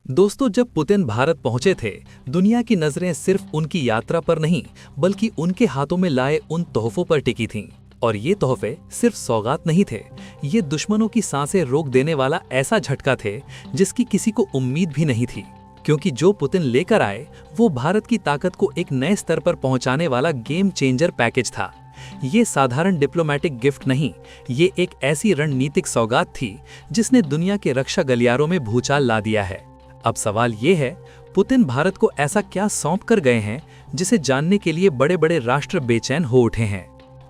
दोस्तों, जब पुतिन भारत पहुंचे थे, दुनिया की नजरें सिर्फ उनकी यात्रा पर नहीं बल्कि उनके हाथों में लाए उन तोहफों पर टिकी थीं। और ये तोहफे सिर्फ सौगात नहीं थे, ये दुश्मनों की सांसें रोक देने वाला ऐसा झटका थे जिसकी किसी को उम्मीद भी नहीं थी। क्योंकि जो पुतिन लेकर आए वो भारत की ताकत को एक नए स्तर पर पहुंचाने वाला गेम चेंजर पैकेज था। ये साधारण डिप्लोमेटिक गिफ्ट नहीं, ये एक ऐसी रणनीतिक सौगात थी जिसने दुनिया के रक्षा गलियारों में भूचाल ला दिया है। अब सवाल ये है, पुतिन भारत को ऐसा क्या सौंप कर गए हैं जिसे जानने के लिए बड़े बड़े राष्ट्र बेचैन हो उठे हैं।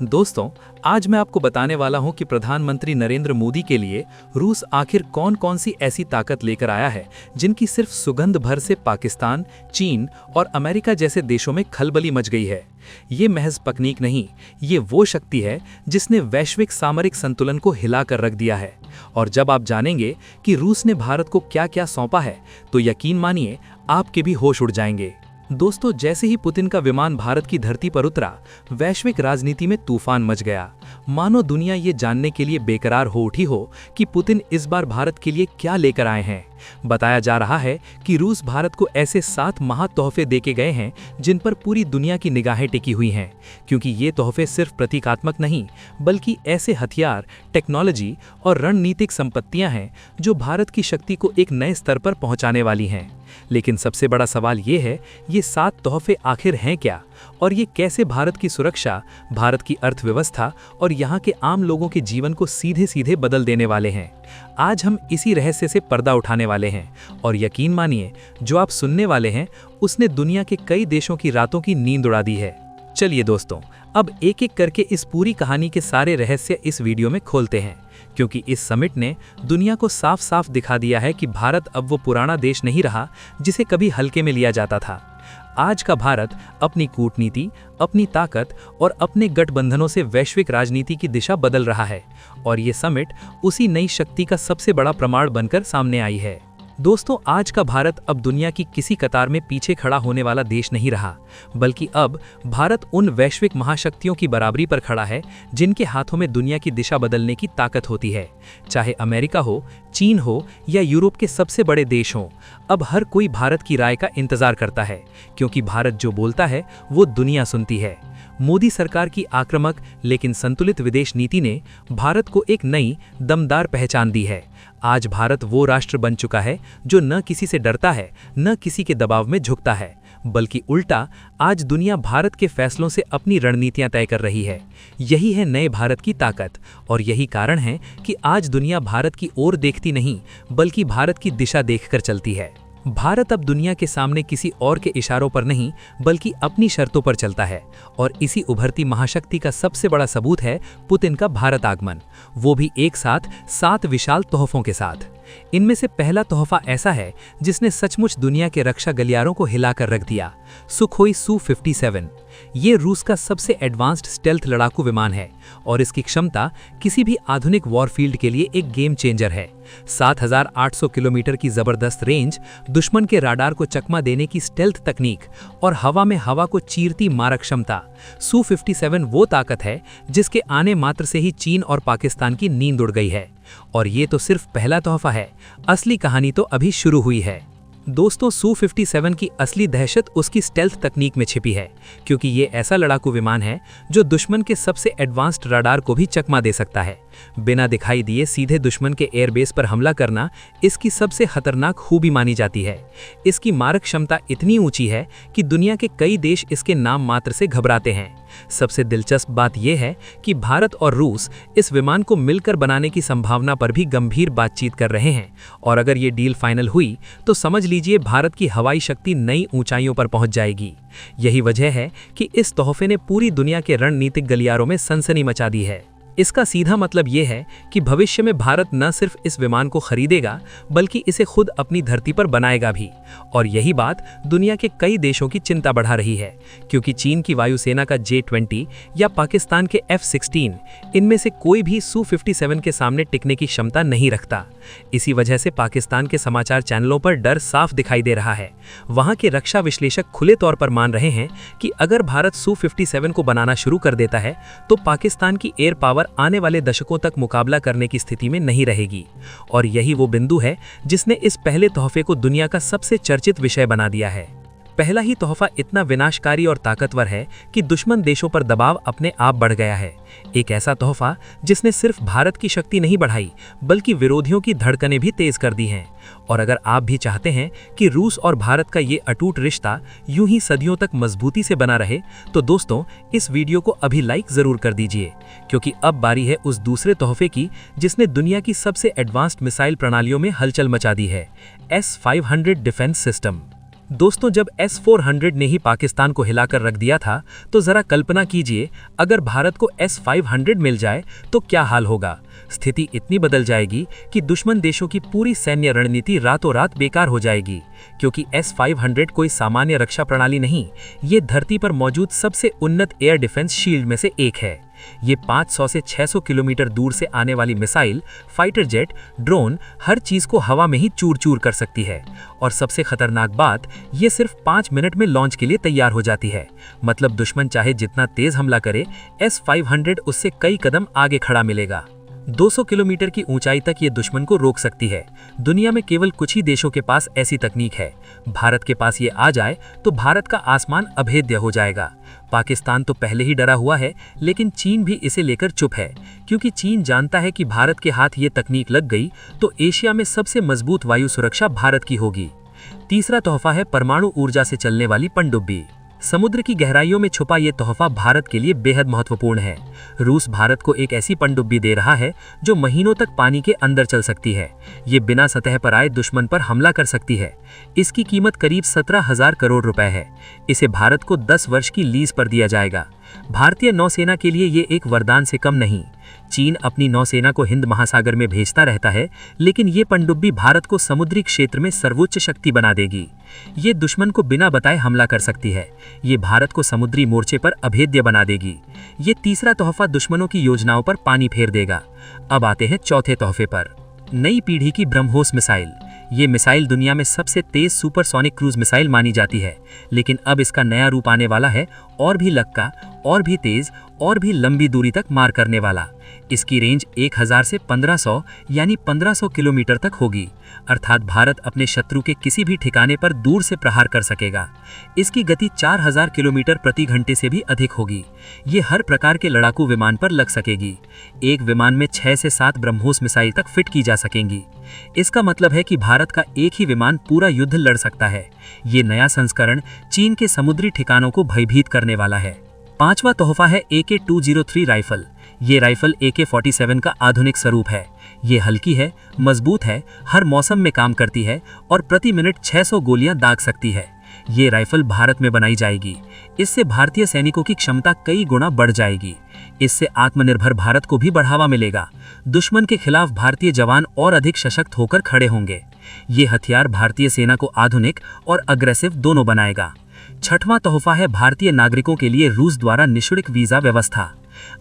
दोस्तों, आज मैं आपको बताने वाला हूं कि प्रधानमंत्री नरेंद्र मोदी के लिए रूस आखिर कौन कौन सी ऐसी ताकत लेकर आया है जिनकी सिर्फ सुगंध भर से पाकिस्तान, चीन और अमेरिका जैसे देशों में खलबली मच गई है। ये महज तकनीक नहीं, ये वो शक्ति है जिसने वैश्विक सामरिक संतुलन को हिला कर रख दिया है। और जब आप जानेंगे कि रूस ने भारत को क्या क्या सौंपा है तो यकीन मानिए आपके भी होश उड़ जाएंगे। दोस्तों, जैसे ही पुतिन का विमान भारत की धरती पर उतरा, वैश्विक राजनीति में तूफान मच गया। मानो दुनिया ये जानने के लिए बेकरार हो उठी हो कि पुतिन इस बार भारत के लिए क्या लेकर आए हैं। बताया जा रहा है कि रूस भारत को ऐसे 7 महा तोहफे देके गए हैं जिन पर पूरी दुनिया की निगाहें टिकी हुई हैं, क्योंकि ये तोहफे सिर्फ प्रतीकात्मक नहीं बल्कि ऐसे हथियार, टेक्नोलॉजी और रणनीतिक संपत्तियां हैं जो भारत की शक्ति को एक नए स्तर पर पहुंचाने वाली हैं। लेकिन सबसे बड़ा सवाल ये है, ये 7 तोहफे आखिर हैं क्या, और ये कैसे भारत की सुरक्षा, भारत की अर्थव्यवस्था और यहाँ के आम लोगों के जीवन को सीधे सीधे बदल देने वाले हैं। आज हम इसी रहस्य से पर्दा उठाने वाले हैं और यकीन मानिए, जो आप सुनने वाले हैं उसने दुनिया के कई देशों की रातों की नींद उड़ा दी है। चलिए दोस्तों, अब एक एक करके इस पूरी कहानी के सारे रहस्य इस वीडियो में खोलते हैं, क्योंकि इस समिट ने दुनिया को साफ साफ दिखा दिया है कि भारत अब वो पुराना देश नहीं रहा जिसे कभी हल्के में लिया जाता था। आज का भारत अपनी कूटनीति, अपनी ताकत और अपने गठबंधनों से वैश्विक राजनीति की दिशा बदल रहा है, और ये समिट उसी नई शक्ति का सबसे बड़ा प्रमाण बनकर सामने आई है। दोस्तों, आज का भारत अब दुनिया की किसी कतार में पीछे खड़ा होने वाला देश नहीं रहा, बल्कि अब भारत उन वैश्विक महाशक्तियों की बराबरी पर खड़ा है जिनके हाथों में दुनिया की दिशा बदलने की ताकत होती है। चाहे अमेरिका हो, चीन हो या यूरोप के सबसे बड़े देश हों, अब हर कोई भारत की राय का इंतजार करता है, क्योंकि भारत जो बोलता है वो दुनिया सुनती है। मोदी सरकार की आक्रामक लेकिन संतुलित विदेश नीति ने भारत को एक नई, दमदार पहचान दी है। आज भारत वो राष्ट्र बन चुका है जो न किसी से डरता है, न किसी के दबाव में झुकता है, बल्कि उल्टा आज दुनिया भारत के फैसलों से अपनी रणनीतियां तय कर रही है। यही है नए भारत की ताकत, और यही कारण है कि आज दुनिया भारत की ओर देखती नहीं बल्कि भारत की दिशा देखकर चलती है। भारत अब दुनिया के सामने किसी और के इशारों पर नहीं बल्कि अपनी शर्तों पर चलता है, और इसी उभरती महाशक्ति का सबसे बड़ा सबूत है पुतिन का भारत आगमन, वो भी एक साथ 7 विशाल तोहफों के साथ। इनमें से पहला तोहफा ऐसा है जिसने सचमुच दुनिया के रक्षा गलियारों को हिलाकर रख दिया। सुखोई Su-57 ये रूस का सबसे एडवांस्ड स्टेल्थ लड़ाकू विमान है, और इसकी क्षमता किसी भी आधुनिक वॉरफील्ड के लिए एक गेम चेंजर है। 7,800 किलोमीटर की जबरदस्त रेंज, दुश्मन के राडार को चकमा देने की स्टेल्थ तकनीक और हवा में हवा को चीरती मारक क्षमता। Su-57 वो ताकत है जिसके आने मात्र से ही चीन और पाकिस्तान की नींद उड़ गई है। और ये तो सिर्फ पहला तोहफा है, असली कहानी तो अभी शुरू हुई है। दोस्तों, Su-57 की असली दहशत उसकी स्टेल्थ तकनीक में छिपी है, क्योंकि ये ऐसा लड़ाकू विमान है जो दुश्मन के सबसे एडवांस्ड रडार को भी चकमा दे सकता है। बिना दिखाई दिए सीधे दुश्मन के एयरबेस पर हमला करना इसकी सबसे खतरनाक खूबी मानी जाती है। इसकी मारक क्षमता इतनी ऊंची है कि दुनिया के कई देश इसके नाम मात्र से घबराते हैं। सबसे दिलचस्प बात यह है कि भारत और रूस इस विमान को मिलकर बनाने की संभावना पर भी गंभीर बातचीत कर रहे हैं, और अगर ये डील फाइनल हुई तो समझ लीजिए भारत की हवाई शक्ति नई ऊंचाइयों पर पहुंच जाएगी। यही वजह है कि इस तोहफे ने पूरी दुनिया के रणनीतिक गलियारों में सनसनी मचा दी है। इसका सीधा मतलब ये है कि भविष्य में भारत न सिर्फ इस विमान को खरीदेगा बल्कि इसे खुद अपनी धरती पर बनाएगा भी, और यही बात दुनिया के कई देशों की चिंता बढ़ा रही है, क्योंकि चीन की वायुसेना का J-20 या पाकिस्तान के F-16 इनमें से कोई भी Su-57 के सामने टिकने की क्षमता नहीं रखता। इसी वजह से पाकिस्तान के समाचार चैनलों पर डर साफ दिखाई दे रहा है। वहां के रक्षा विश्लेषक खुले तौर पर मान रहे हैं कि अगर भारत Su-57 को बनाना शुरू कर देता है तो पाकिस्तान की एयर पावर आने वाले दशकों तक मुकाबला करने की स्थिति में नहीं रहेगी। और यही वो बिंदु है जिसने इस पहले तोहफे को दुनिया का सबसे चर्चित विषय बना दिया है। पहला ही तोहफा इतना विनाशकारी और ताकतवर है कि दुश्मन देशों पर दबाव अपने आप बढ़ गया है। एक ऐसा तोहफा जिसने सिर्फ भारत की शक्ति नहीं बढ़ाई बल्कि विरोधियों की धड़कनें भी तेज कर दी हैं। और अगर आप भी चाहते हैं कि रूस और भारत का ये अटूट रिश्ता यूं ही सदियों तक मजबूती से बना रहे, तो दोस्तों इस वीडियो को अभी लाइक जरूर कर दीजिए, क्योंकि अब बारी है उस दूसरे तोहफे की जिसने दुनिया की सबसे एडवांस्ड मिसाइल प्रणालियों में हलचल मचा दी है, S-500 डिफेंस सिस्टम। दोस्तों, जब S-400 ने ही पाकिस्तान को हिलाकर रख दिया था, तो जरा कल्पना कीजिए अगर भारत को S-500 मिल जाए तो क्या हाल होगा। स्थिति इतनी बदल जाएगी कि दुश्मन देशों की पूरी सैन्य रणनीति रातों रात बेकार हो जाएगी, क्योंकि S-500 कोई सामान्य रक्षा प्रणाली नहीं, ये धरती पर मौजूद सबसे उन्नत एयर डिफेंस शील्ड में से एक है। ये 500 से 600 किलोमीटर दूर से आने वाली मिसाइल, फाइटर जेट, ड्रोन, हर चीज को हवा में ही चूर चूर कर सकती है। और सबसे खतरनाक बात, ये सिर्फ 5 मिनट में लॉन्च के लिए तैयार हो जाती है। मतलब दुश्मन चाहे जितना तेज हमला करे, S-500 उससे कई कदम आगे खड़ा मिलेगा। 200 किलोमीटर की ऊंचाई तक ये दुश्मन को रोक सकती है। दुनिया में केवल कुछ ही देशों के पास ऐसी तकनीक है। भारत के पास ये आ जाए तो भारत का आसमान अभेद्य हो जाएगा। पाकिस्तान तो पहले ही डरा हुआ है, लेकिन चीन भी इसे लेकर चुप है, क्योंकि चीन जानता है कि भारत के हाथ ये तकनीक लग गई तो एशिया में सबसे मजबूत वायु सुरक्षा भारत की होगी। तीसरा तोहफा है परमाणु ऊर्जा से चलने वाली पनडुब्बी। समुद्र की गहराइयों में छुपा ये तोहफा भारत के लिए बेहद महत्वपूर्ण है। रूस भारत को एक ऐसी पनडुब्बी दे रहा है जो महीनों तक पानी के अंदर चल सकती है। ये बिना सतह पर आए दुश्मन पर हमला कर सकती है। इसकी कीमत करीब 17,000 करोड़ रुपए है। इसे भारत को 10 वर्ष की लीज पर दिया जाएगा। भारतीय नौसेना के लिए ये एक वरदान से कम नहीं। चीन अपनी नौसेना को हिंद महासागर में भेजता रहता है, लेकिन ये पनडुब्बी भारत को समुद्री क्षेत्र में सर्वोच्च शक्ति बना देगी। ये दुश्मन को बिना बताए हमला कर सकती है। ये भारत को समुद्री मोर्चे पर अभेद्य बना देगी। ये तीसरा तोहफा दुश्मनों की योजनाओं पर पानी फेर देगा। अब आते हैं चौथे तोहफे पर, नई पीढ़ी की ब्रह्मोस मिसाइल। ये मिसाइल दुनिया में सबसे तेज सुपरसोनिक क्रूज मिसाइल मानी जाती है, लेकिन अब इसका नया रूप आने वाला है, और भी लक्का, और भी तेज, और भी लंबी दूरी तक मार करने वाला। इसकी रेंज 1000 से 1500 यानी 1500 किलोमीटर तक होगी, अर्थात भारत अपने शत्रु के किसी भी ठिकाने पर दूर से प्रहार कर सकेगा। इसकी गति 4000 किलोमीटर प्रति घंटे से भी अधिक होगी। ये हर प्रकार के लड़ाकू विमान पर लग सकेगी। एक विमान में 6 से 7 ब्रह्मोस मिसाइल तक फिट की जा सकेंगी। इसका मतलब है कि भारत का एक ही विमान पूरा युद्ध लड़ सकता है। ये नया संस्करण चीन के समुद्री ठिकानों को भयभीत करने वाला है। पांचवा तोहफा है AK-203 राइफल। ये राइफल AK-47 का आधुनिक स्वरूप है। ये हल्की है, मजबूत है, हर मौसम में काम करती है और प्रति मिनट 600 गोलियां दाग सकती है। ये राइफल भारत में बनाई जाएगी। इससे भारतीय सैनिकों की क्षमता कई गुना बढ़ जाएगी। इससे आत्मनिर्भर भारत को भी बढ़ावा मिलेगा। दुश्मन के खिलाफ भारतीय जवान और अधिक सशक्त होकर खड़े होंगे। ये हथियार भारतीय सेना को आधुनिक और अग्रेसिव दोनों बनाएगा। छठवां तोहफा है भारतीय नागरिकों के लिए रूस द्वारा निःशुल्क वीजा व्यवस्था,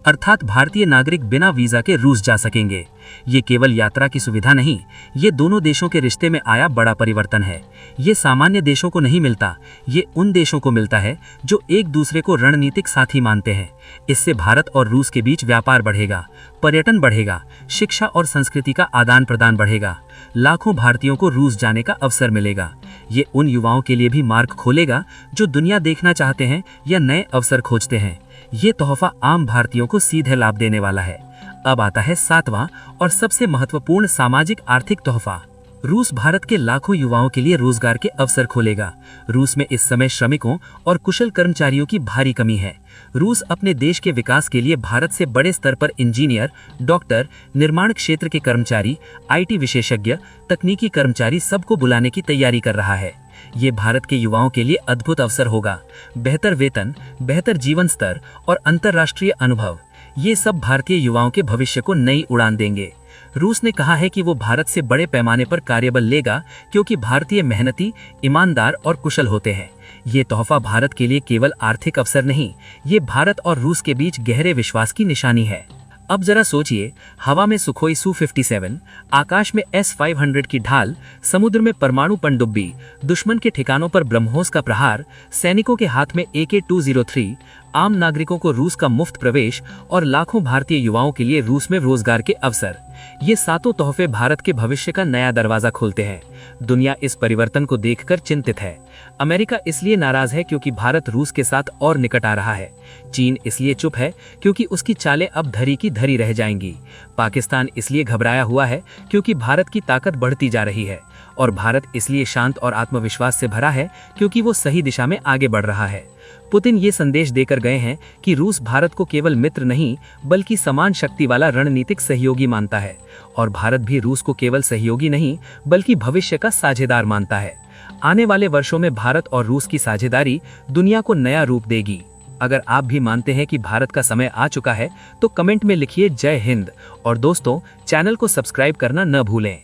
अर्थात भारतीय नागरिक बिना वीजा के रूस जा सकेंगे। ये केवल यात्रा की सुविधा नहीं, ये दोनों देशों के रिश्ते में आया बड़ा परिवर्तन है। ये सामान्य देशों को नहीं मिलता, ये उन देशों को मिलता है जो एक दूसरे को रणनीतिक साथी मानते हैं। इससे भारत और रूस के बीच व्यापार बढ़ेगा, पर्यटन बढ़ेगा, शिक्षा और संस्कृति का आदान प्रदान बढ़ेगा। लाखों भारतीयों को रूस जाने का अवसर मिलेगा। ये उन युवाओं के लिए भी मार्ग खोलेगा जो दुनिया देखना चाहते हैं या नए अवसर खोजते हैं। ये तोहफा आम भारतीयों को सीधे लाभ देने वाला है। अब आता है सातवां और सबसे महत्वपूर्ण सामाजिक आर्थिक तोहफा। रूस भारत के लाखों युवाओं के लिए रोजगार के अवसर खोलेगा। रूस में इस समय श्रमिकों और कुशल कर्मचारियों की भारी कमी है। रूस अपने देश के विकास के लिए भारत से बड़े स्तर पर इंजीनियर, डॉक्टर, निर्माण क्षेत्र के कर्मचारी, IT विशेषज्ञ, तकनीकी कर्मचारी सबको बुलाने की तैयारी कर रहा है। ये भारत के युवाओं के लिए अद्भुत अवसर होगा। बेहतर वेतन, बेहतर जीवन स्तर और अंतर्राष्ट्रीय अनुभव, ये सब भारतीय युवाओं के भविष्य को नई उड़ान देंगे। रूस ने कहा है कि वो भारत से बड़े पैमाने पर कार्यबल लेगा, क्योंकि भारतीय मेहनती, ईमानदार और कुशल होते हैं। ये तोहफा भारत के लिए केवल आर्थिक अवसर नहीं, ये भारत और रूस के बीच गहरे विश्वास की निशानी है। अब जरा सोचिए, हवा में सुखोई Su-57, आकाश में S-500 की ढाल, समुद्र में परमाणु पनडुब्बी, दुश्मन के ठिकानों पर ब्रह्मोस का प्रहार, सैनिकों के हाथ में AK-203, आम नागरिकों को रूस का मुफ्त प्रवेश और लाखों भारतीय युवाओं के लिए रूस में रोजगार के अवसर। ये सातों तोहफे भारत के भविष्य का नया दरवाजा खोलते हैं। दुनिया इस परिवर्तन को देखकर चिंतित है। अमेरिका इसलिए नाराज है क्योंकि भारत रूस के साथ और निकट आ रहा है। चीन इसलिए चुप है क्योंकि उसकी चालें अब धरी की धरी रह जाएंगी। पाकिस्तान इसलिए घबराया हुआ है क्योंकि भारत की ताकत बढ़ती जा रही है। और भारत इसलिए शांत और आत्मविश्वास से भरा है क्योंकि वो सही दिशा में आगे बढ़ रहा है। पुतिन ये संदेश देकर गए हैं कि रूस भारत को केवल मित्र नहीं बल्कि समान शक्ति वाला रणनीतिक सहयोगी मानता है, और भारत भी रूस को केवल सहयोगी नहीं बल्कि भविष्य का साझेदार मानता है। आने वाले वर्षों में भारत और रूस की साझेदारी दुनिया को नया रूप देगी। अगर आप भी मानते हैं कि भारत का समय आ चुका है तो कमेंट में लिखिए जय हिंद, और दोस्तों चैनल को सब्सक्राइब करना न भूलें।